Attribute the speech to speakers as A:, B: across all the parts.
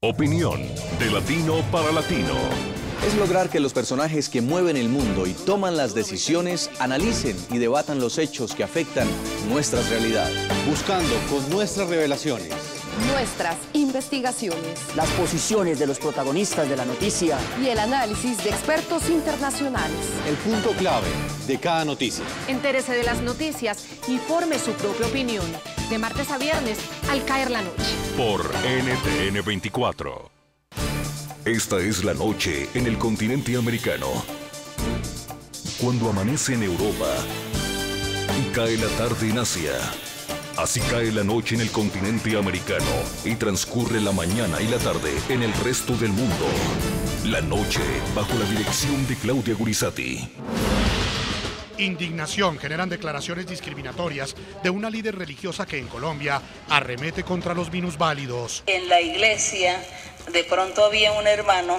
A: Opinión de latino para latino.
B: Es lograr que los personajes que mueven el mundo y toman las decisiones analicen y debatan los hechos que afectan nuestras realidades.
C: Buscando con nuestras revelaciones,
D: nuestras investigaciones,
E: las posiciones de los protagonistas de la noticia
D: y el análisis de expertos internacionales.
C: El punto clave de cada noticia.
F: Entérese de las noticias y forme su propia opinión. De martes a viernes, al caer la noche.
A: Por NTN 24. Esta es la noche en el continente americano. Cuando amanece en Europa y cae la tarde en Asia. Así cae la noche en el continente americano y transcurre la mañana y la tarde en el resto del mundo. La noche bajo la dirección de Claudia Gurizati.
G: Indignación generan declaraciones discriminatorias de una líder religiosa que en Colombia arremete contra los minusválidos.
H: En la iglesia de pronto había un hermano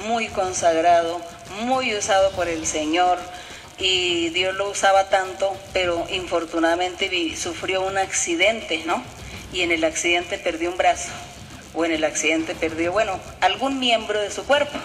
H: muy consagrado, muy usado por el Señor, y Dios lo usaba tanto, pero infortunadamente sufrió un accidente, ¿no? Y en el accidente perdió un brazo, o en el accidente perdió, algún miembro de su cuerpo.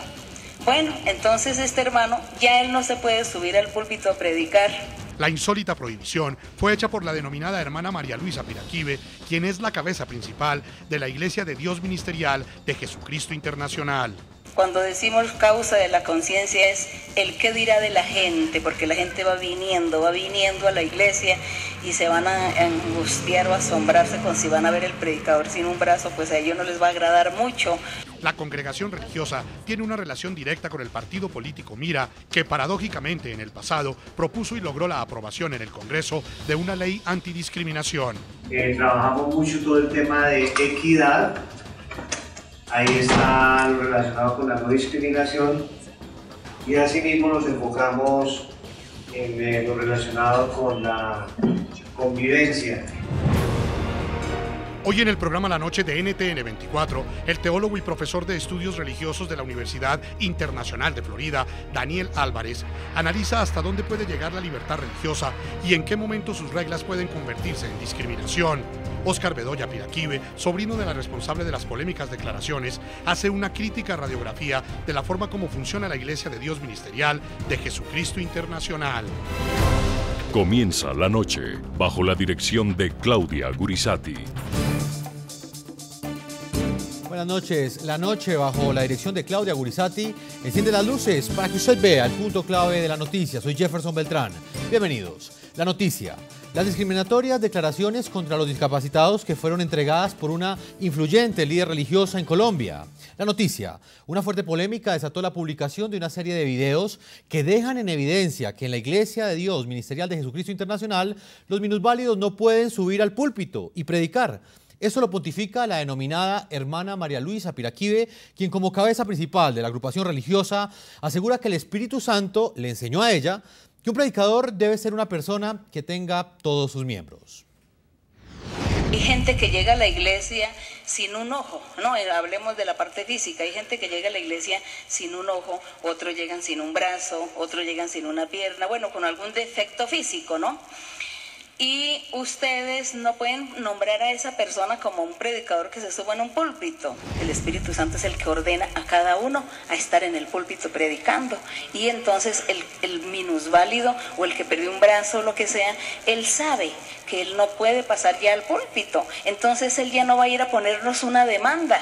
H: Bueno, entonces este hermano, ya él no se puede subir al púlpito a predicar.
G: La insólita prohibición fue hecha por la denominada hermana María Luisa Piraquive, quien es la cabeza principal de la Iglesia de Dios Ministerial de Jesucristo Internacional.
H: Cuando decimos causa de la conciencia es el qué dirá de la gente, porque la gente va viniendo a la iglesia y se van a angustiar o asombrarse con si van a ver el predicador sin un brazo, pues a ellos no les va a agradar mucho.
G: La congregación religiosa tiene una relación directa con el partido político Mira, que paradójicamente en el pasado propuso y logró la aprobación en el Congreso de una ley antidiscriminación.
I: Trabajamos mucho todo el tema de equidad. Ahí está lo relacionado con la no discriminación y asimismo nos enfocamos en lo relacionado con la convivencia.
G: Hoy en el programa La Noche de NTN 24, el teólogo y profesor de estudios religiosos de la Universidad Internacional de Florida, Daniel Álvarez, analiza hasta dónde puede llegar la libertad religiosa y en qué momento sus reglas pueden convertirse en discriminación. Óscar Bedoya Piraquive, sobrino de la responsable de las polémicas declaraciones, hace una crítica radiografía de la forma como funciona la Iglesia de Dios Ministerial de Jesucristo Internacional.
A: Comienza la noche bajo la dirección de Claudia Gurizati.
J: Buenas noches. La noche bajo la dirección de Claudia Gurizati enciende las luces para que usted vea el punto clave de la noticia. Soy Jefferson Beltrán. Bienvenidos. La noticia. Las discriminatorias declaraciones contra los discapacitados que fueron entregadas por una influyente líder religiosa en Colombia. La noticia. Una fuerte polémica desató la publicación de una serie de videos que dejan en evidencia que en la Iglesia de Dios Ministerial de Jesucristo Internacional los minusválidos no pueden subir al púlpito y predicar. Eso lo pontifica la denominada hermana María Luisa Piraquive, quien como cabeza principal de la agrupación religiosa asegura que el Espíritu Santo le enseñó a ella que un predicador debe ser una persona que tenga todos sus miembros.
H: Hay gente que llega a la iglesia sin un ojo, no, hablemos de la parte física, hay gente que llega a la iglesia sin un ojo, otros llegan sin un brazo, otros llegan sin una pierna, con algún defecto físico, ¿no? Y ustedes no pueden nombrar a esa persona como un predicador que se suba en un púlpito. El Espíritu Santo es el que ordena a cada uno a estar en el púlpito predicando. Y entonces el minusválido o el que perdió un brazo o lo que sea, él sabe que él no puede pasar ya al púlpito. Entonces él ya no va a ir a ponernos una demanda.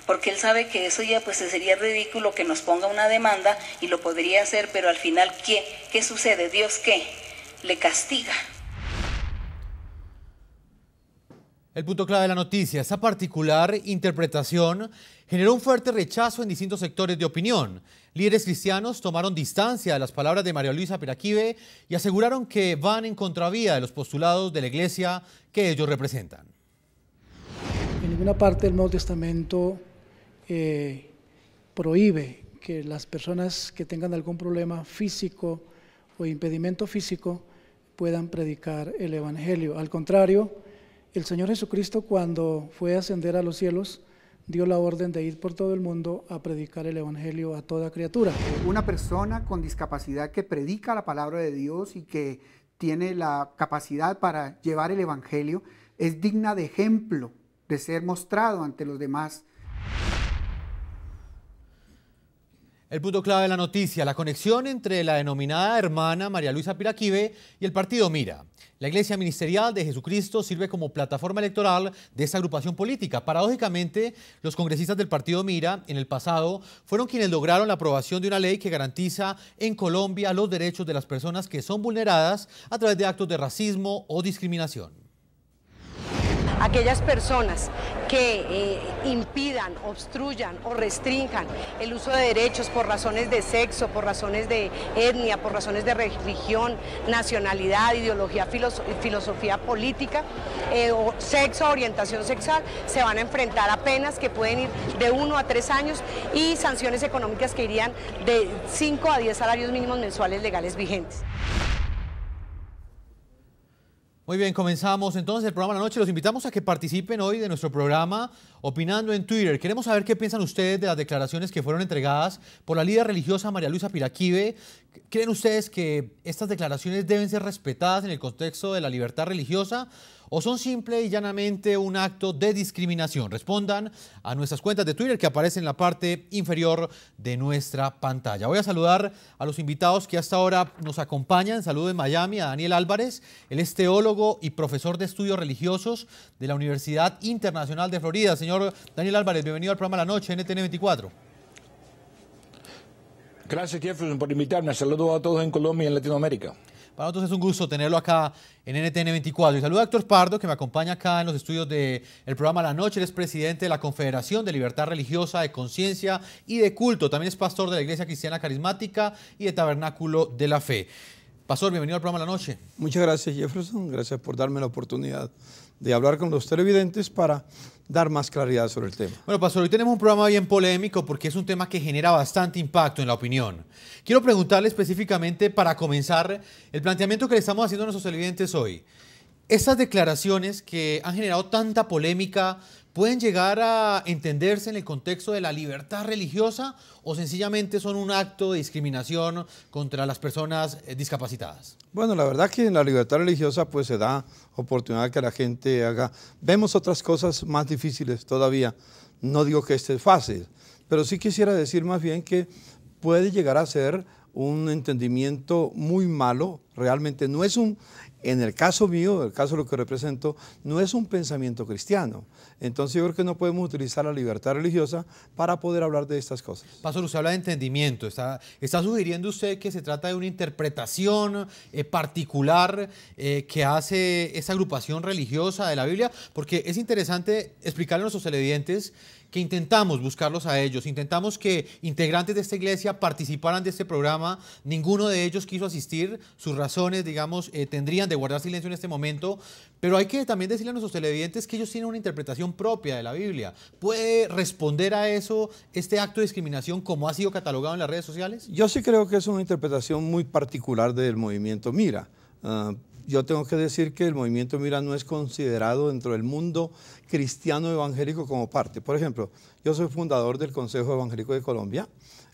H: Porque él sabe que eso ya sería ridículo que nos ponga una demanda y lo podría hacer, pero al final, ¿qué sucede? ¿Dios qué? Le castiga.
J: El punto clave de la noticia, esa particular interpretación generó un fuerte rechazo en distintos sectores de opinión. Líderes cristianos tomaron distancia de las palabras de María Luisa Piraquive y aseguraron que van en contravía de los postulados de la iglesia que ellos representan.
K: En ninguna parte del Nuevo Testamento prohíbe que las personas que tengan algún problema físico o impedimento físico puedan predicar el Evangelio. Al contrario, el Señor Jesucristo, cuando fue a ascender a los cielos, dio la orden de ir por todo el mundo a predicar el Evangelio a toda criatura.
L: Una persona con discapacidad que predica la palabra de Dios y que tiene la capacidad para llevar el Evangelio es digna de ejemplo, de ser mostrado ante los demás.
J: El punto clave de la noticia, la conexión entre la denominada hermana María Luisa Piraquive y el partido Mira. La Iglesia Ministerial de Jesucristo sirve como plataforma electoral de esta agrupación política. Paradójicamente, los congresistas del partido Mira en el pasado fueron quienes lograron la aprobación de una ley que garantiza en Colombia los derechos de las personas que son vulneradas a través de actos de racismo o discriminación.
M: Aquellas personas que impidan, obstruyan o restrinjan el uso de derechos por razones de sexo, por razones de etnia, por razones de religión, nacionalidad, ideología, filosofía política, o sexo, orientación sexual, se van a enfrentar a penas que pueden ir de 1 a 3 años y sanciones económicas que irían de 5 a 10 salarios mínimos mensuales legales vigentes.
J: Muy bien, comenzamos entonces el programa de la noche. Los invitamos a que participen hoy de nuestro programa opinando en Twitter. Queremos saber qué piensan ustedes de las declaraciones que fueron entregadas por la líder religiosa María Luisa Piraquive. ¿Creen ustedes que estas declaraciones deben ser respetadas en el contexto de la libertad religiosa o son simple y llanamente un acto de discriminación? Respondan a nuestras cuentas de Twitter que aparecen en la parte inferior de nuestra pantalla. Voy a saludar a los invitados que hasta ahora nos acompañan. Saludo en Miami a Daniel Álvarez. Él es teólogo y profesor de estudios religiosos de la Universidad Internacional de Florida. Señor Daniel Álvarez, bienvenido al programa La Noche, NTN 24.
N: Gracias, Jefferson, por invitarme. Saludos a todos en Colombia y en Latinoamérica.
J: Para nosotros es un gusto tenerlo acá en NTN 24. Y saludo a Héctor Pardo, que me acompaña acá en los estudios del programa La Noche. Él es presidente de la Confederación de Libertad Religiosa, de Conciencia y de Culto. También es pastor de la Iglesia Cristiana Carismática y de Tabernáculo de la Fe. Pastor, bienvenido al programa La Noche.
O: Muchas gracias, Jefferson. Gracias por darme la oportunidad de hablar con los televidentes para dar más claridad sobre el tema.
J: Bueno, pastor, hoy tenemos un programa bien polémico porque es un tema que genera bastante impacto en la opinión. Quiero preguntarle específicamente, para comenzar, el planteamiento que le estamos haciendo a nuestros televidentes hoy. Estas declaraciones que han generado tanta polémica, ¿pueden llegar a entenderse en el contexto de la libertad religiosa o sencillamente son un acto de discriminación contra las personas discapacitadas?
O: Bueno, la verdad que en la libertad religiosa pues se da oportunidad que la gente haga. Vemos otras cosas más difíciles todavía. No digo que este es fácil, pero sí quisiera decir más bien que puede llegar a ser un entendimiento muy malo. Realmente no es un... En el caso mío, el caso de lo que represento, no es un pensamiento cristiano. Entonces yo creo que no podemos utilizar la libertad religiosa para poder hablar de estas cosas.
J: Pastor, usted habla de entendimiento. ¿Está sugiriendo usted que se trata de una interpretación particular que hace esa agrupación religiosa de la Biblia? Porque es interesante explicarle a nuestros televidentes que intentamos buscarlos a ellos, intentamos que integrantes de esta iglesia participaran de este programa. Ninguno de ellos quiso asistir, sus razones, digamos, tendrían de guardar silencio en este momento, pero hay que también decirle a nuestros televidentes que ellos tienen una interpretación propia de la Biblia. ¿Puede responder a eso este acto de discriminación como ha sido catalogado en las redes sociales?
O: Yo sí creo que es una interpretación muy particular del movimiento Mira. Yo tengo que decir que el movimiento Mira no es considerado dentro del mundo cristiano evangélico como parte. Por ejemplo, yo soy fundador del Consejo Evangélico de Colombia,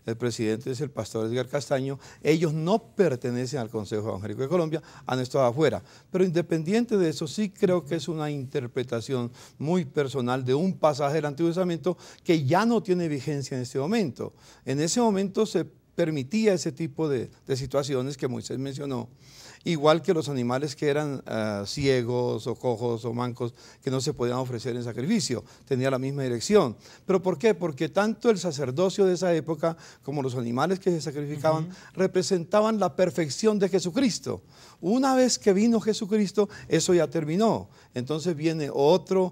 O: el presidente es el pastor Edgar Castaño. Ellos no pertenecen al Consejo Evangélico de Colombia, han estado afuera. Pero independiente de eso, sí creo que es una interpretación muy personal de un pasaje del Antiguo Testamento que ya no tiene vigencia en este momento. En ese momento se permitía ese tipo de situaciones que Moisés mencionó. Igual que los animales que eran ciegos o cojos o mancos que no se podían ofrecer en sacrificio, tenía la misma dirección. ¿Pero por qué? Porque tanto el sacerdocio de esa época como los animales que se sacrificaban representaban la perfección de Jesucristo. Una vez que vino Jesucristo, eso ya terminó. Entonces viene otro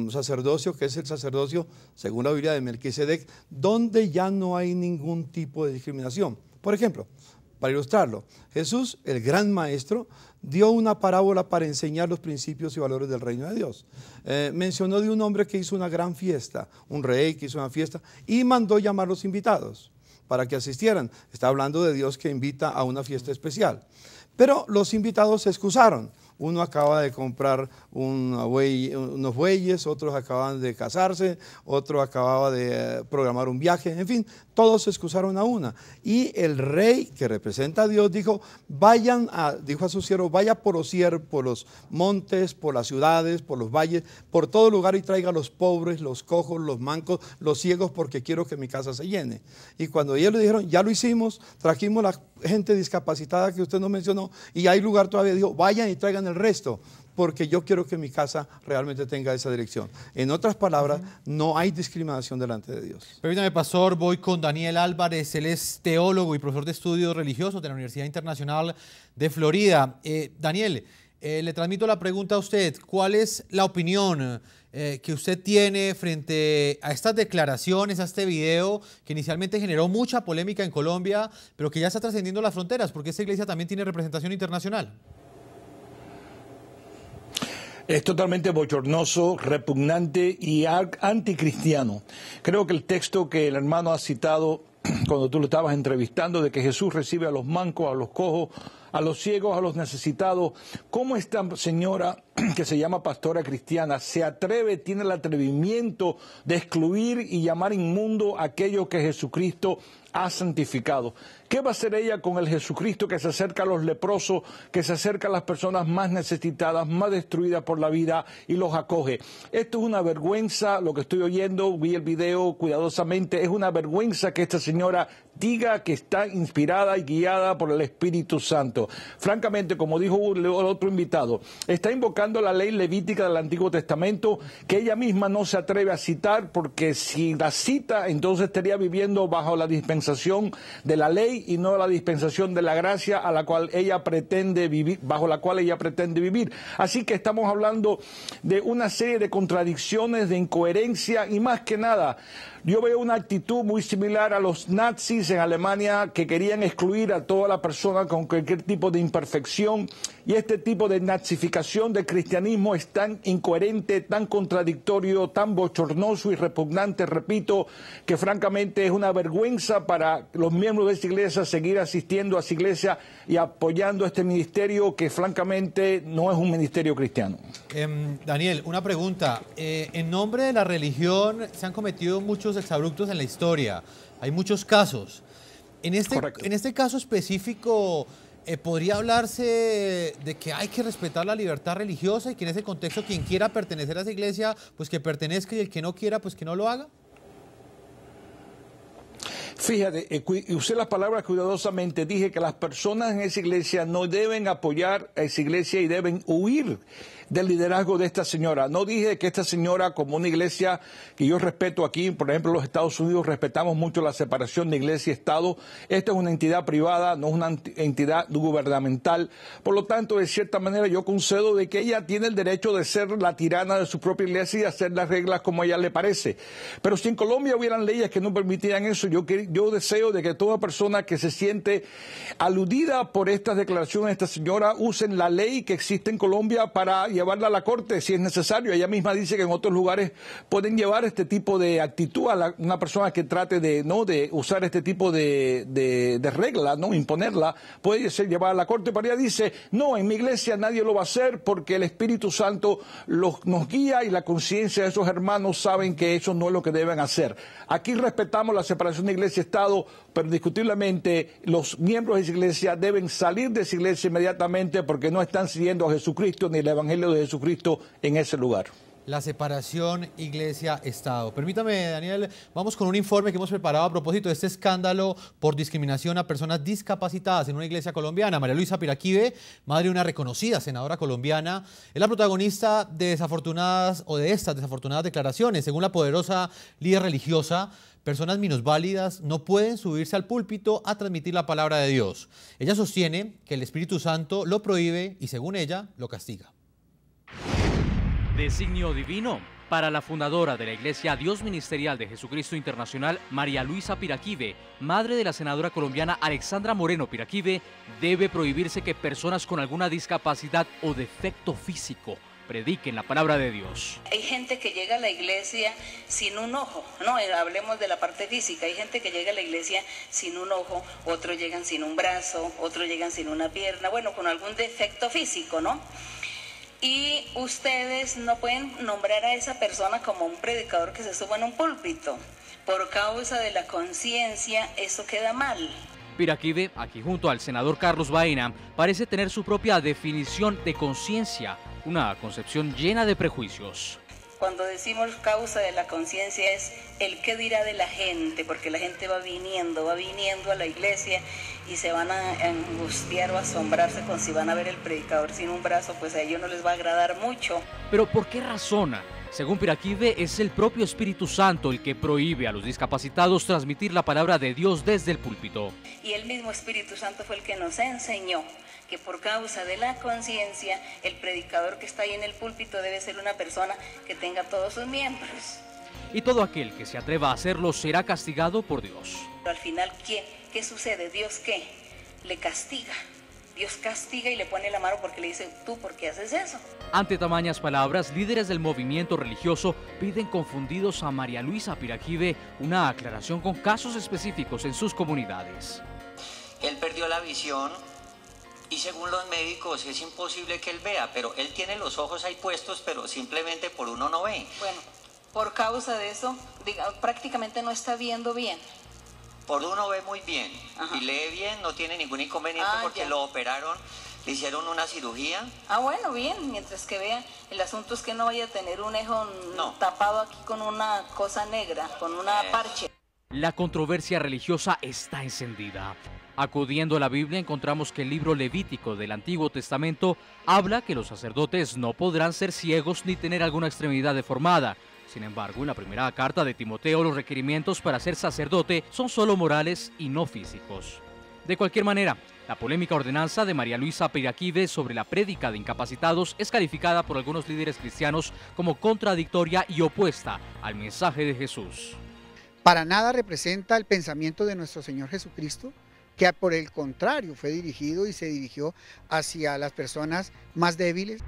O: sacerdocio, que es el sacerdocio, según la Biblia, de Melquisedec, donde ya no hay ningún tipo de discriminación. Por ejemplo, para ilustrarlo, Jesús, el gran maestro, dio una parábola para enseñar los principios y valores del reino de Dios. Mencionó de un hombre que hizo una gran fiesta, un rey que hizo una fiesta y mandó llamar a los invitados para que asistieran. Está hablando de Dios que invita a una fiesta especial. Pero los invitados se excusaron. Uno acaba de comprar unos bueyes, otros acaban de casarse, otro acababa de programar un viaje, en fin, todos se excusaron a una. Y el rey que representa a Dios dijo a sus siervos, vaya por los montes, por las ciudades, por los valles, por todo lugar y traiga a los pobres, los cojos, los mancos, los ciegos, porque quiero que mi casa se llene. Y cuando ellos le dijeron, ya lo hicimos, trajimos la gente discapacitada que usted no mencionó y hay lugar todavía, dijo, vayan y traigan el resto, porque yo quiero que mi casa realmente tenga esa dirección. En otras palabras, no hay discriminación delante de Dios.
J: Permítame, pastor, voy con Daniel Álvarez. Él es teólogo y profesor de estudios religiosos de la Universidad Internacional de Florida. Daniel, le transmito la pregunta a usted. ¿Cuál es la opinión que usted tiene frente a estas declaraciones, a este video que inicialmente generó mucha polémica en Colombia, pero que ya está trascendiendo las fronteras, porque esta iglesia también tiene representación internacional?
N: Es totalmente bochornoso, repugnante y anticristiano. Creo que el texto que el hermano ha citado cuando tú lo estabas entrevistando, de que Jesús recibe a los mancos, a los cojos, a los ciegos, a los necesitados. ¿Cómo esta señora, que se llama pastora cristiana, se atreve, tiene el atrevimiento de excluir y llamar inmundo a aquello que Jesucristo ha santificado? ¿Qué va a hacer ella con el Jesucristo que se acerca a los leprosos, que se acerca a las personas más necesitadas, más destruidas por la vida y los acoge? Esto es una vergüenza, lo que estoy oyendo, vi el video cuidadosamente, es una vergüenza que esta señora diga que está inspirada y guiada por el Espíritu Santo. Francamente, como dijo el otro invitado, está invocando la ley levítica del Antiguo Testamento que ella misma no se atreve a citar, porque si la cita, entonces estaría viviendo bajo la dispensación de la ley y no la dispensación de la gracia a la cual ella pretende vivir, bajo la cual ella pretende vivir. Así que estamos hablando de una serie de contradicciones, de incoherencia y más que nada, yo veo una actitud muy similar a los nazis en Alemania, que querían excluir a toda la persona con cualquier tipo de imperfección, y este tipo de nazificación del cristianismo es tan incoherente, tan contradictorio, tan bochornoso y repugnante, repito, que francamente es una vergüenza para los miembros de esta iglesia seguir asistiendo a esa iglesia y apoyando este ministerio que francamente no es un ministerio cristiano.
J: Daniel, una pregunta. En nombre de la religión se han cometido muchos exabruptos en la historia. Hay muchos casos. En este caso específico, ¿podría hablarse de que hay que respetar la libertad religiosa y que en ese contexto quien quiera pertenecer a esa iglesia, pues que pertenezca, y el que no quiera, pues que no lo haga?
N: Fíjate, usé las palabras cuidadosamente, dije que las personas en esa iglesia no deben apoyar a esa iglesia y deben huir del liderazgo de esta señora. No dije que esta señora, como una iglesia que yo respeto aquí, por ejemplo, en los Estados Unidos respetamos mucho la separación de iglesia y Estado. Esta es una entidad privada, no es una entidad gubernamental. Por lo tanto, de cierta manera, yo concedo de que ella tiene el derecho de ser la tirana de su propia iglesia y hacer las reglas como a ella le parece. Pero si en Colombia hubieran leyes que no permitieran eso, yo deseo de que toda persona que se siente aludida por estas declaraciones de esta señora usen la ley que existe en Colombia para llevarla a la corte si es necesario. Ella misma dice que en otros lugares pueden llevar este tipo de actitud a una persona que trate de usar este tipo de regla, no imponerla, puede ser llevada a la corte, pero ella dice, no, en mi iglesia nadie lo va a hacer porque el Espíritu Santo nos guía y la conciencia de esos hermanos saben que eso no es lo que deben hacer. Aquí respetamos la separación de iglesia y Estado, pero indiscutiblemente los miembros de esa iglesia deben salir de esa iglesia inmediatamente porque no están siguiendo a Jesucristo ni el Evangelio de Jesucristo en ese lugar.
J: La separación iglesia-estado. Permítame, Daniel, vamos con un informe que hemos preparado a propósito de este escándalo por discriminación a personas discapacitadas en una iglesia colombiana. María Luisa Piraquive, madre de una reconocida senadora colombiana, es la protagonista de estas desafortunadas declaraciones. Según la poderosa líder religiosa, personas minusválidas no pueden subirse al púlpito a transmitir la palabra de Dios. Ella sostiene que el Espíritu Santo lo prohíbe y, según ella, lo castiga.
P: Designio divino. Para la fundadora de la Iglesia Dios Ministerial de Jesucristo Internacional, María Luisa Piraquive, madre de la senadora colombiana Alexandra Moreno Piraquive, debe prohibirse que personas con alguna discapacidad o defecto físico prediquen la palabra de Dios.
H: Hay gente que llega a la iglesia sin un ojo, no, hablemos de la parte física, hay gente que llega a la iglesia sin un ojo, otros llegan sin un brazo, otros llegan sin una pierna, bueno, con algún defecto físico, ¿no? Y ustedes no pueden nombrar a esa persona como un predicador que se suba en un púlpito. Por causa de la conciencia, eso queda mal.
P: Piraquive, aquí junto al senador Carlos Baena, parece tener su propia definición de conciencia, una concepción llena de prejuicios.
H: Cuando decimos causa de la conciencia es el qué dirá de la gente, porque la gente va viniendo a la iglesia y se van a angustiar o asombrarse con si van a ver el predicador sin un brazo, pues a ellos no les va a agradar mucho.
P: Pero ¿por qué razona? Según Piraquive, es el propio Espíritu Santo el que prohíbe a los discapacitados transmitir la palabra de Dios desde el púlpito.
H: Y el mismo Espíritu Santo fue el que nos enseñó que por causa de la conciencia, el predicador que está ahí en el púlpito debe ser una persona que tenga todos sus miembros.
P: Y todo aquel que se atreva a hacerlo será castigado por Dios.
H: Pero al final, ¿qué sucede? ¿Dios qué? Le castiga. Dios castiga y le pone la mano porque le dice, ¿tú por qué haces eso?
P: Ante tamañas palabras, líderes del movimiento religioso piden confundidos a María Luisa Piraquive una aclaración con casos específicos en sus comunidades.
Q: Él perdió la visión y según los médicos es imposible que él vea, pero él tiene los ojos ahí puestos, pero simplemente por uno no ve.
H: Bueno, por causa de eso, prácticamente no está viendo bien.
Q: Por uno ve muy bien. Ajá. Y lee bien, no tiene ningún inconveniente porque ya lo operaron, le hicieron una cirugía.
H: Bueno, bien, mientras que vea, el asunto es que no vaya a tener un ojo tapado aquí con una cosa negra, con una parche.
P: La controversia religiosa está encendida. Acudiendo a la Biblia encontramos que el libro Levítico del Antiguo Testamento habla que los sacerdotes no podrán ser ciegos ni tener alguna extremidad deformada. Sin embargo, en la primera carta de Timoteo los requerimientos para ser sacerdote son solo morales y no físicos. De cualquier manera, la polémica ordenanza de María Luisa Piraquive sobre la prédica de incapacitados es calificada por algunos líderes cristianos como contradictoria y opuesta al mensaje de Jesús.
L: Para nada representa el pensamiento de nuestro Señor Jesucristo, que por el contrario fue dirigido y se dirigió hacia las personas más débiles.